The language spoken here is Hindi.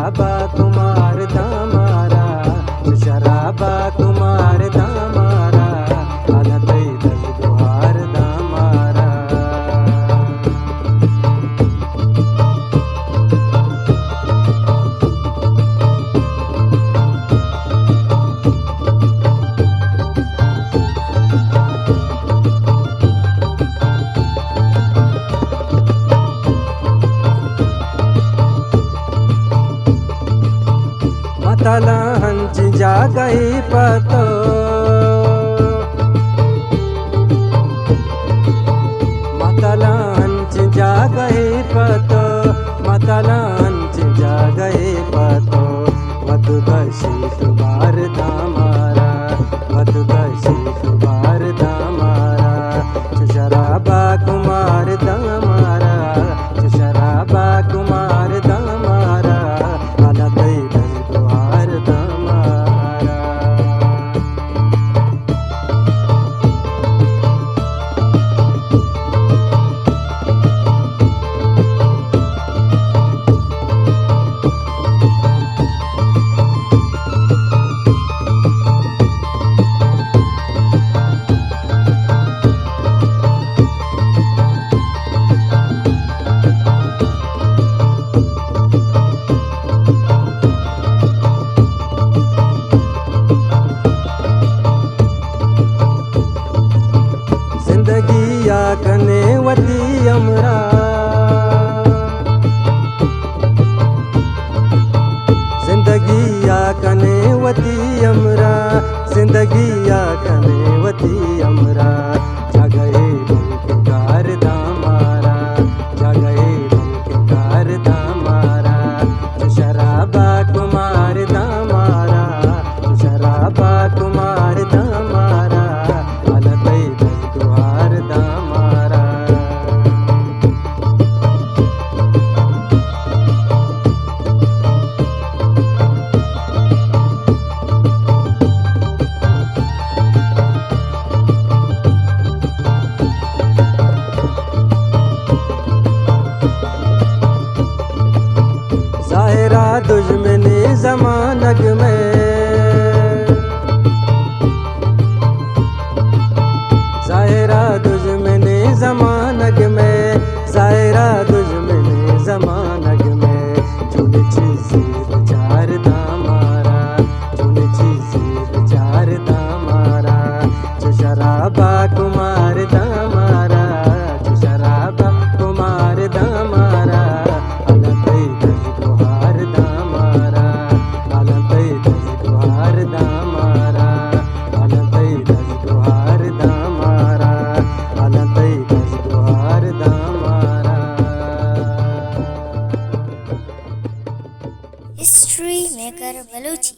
शराबा कुमार दामारा शराबा कुमार दामारा आलतई दस गुहार दामारा। मतला हंच जा गई पतो मतला हंच जा गई पतो मतला हंच जा गई पतो वधु कशी सुबार दामारा वधु कशी सुबार दामारा शराबा कुमार दामारा शराबा कुमार दामारा आलतई दस गुहार दामारा। जिंदगी या कने वती अमरा जिंदगी या कने वती अमरा जिंदगी या कने वती अमरा जगए मुल्कगार दामारा जगए मुल्कगार दामारा शराबा कुमार दामारा शराबा कुमार दामारा आलतई दस गुहार दामारा। ज़ाहिरा दुश्मनी ज़मानक में ज़ाहिरा दुश्मनी ज़मानक में ज़ाहिरा दुश्मनी ज़मानक में चुनची से चार दामारा चुनची से चार दामारा शराबा कुमार दामारा शराबा कुमार दामारा आलतई दस गुहार दामारा आलतई दस गुहार दामारा आलतई दस गुहार दामारा आलतई दस गुहार दामारा। History maker Balochi.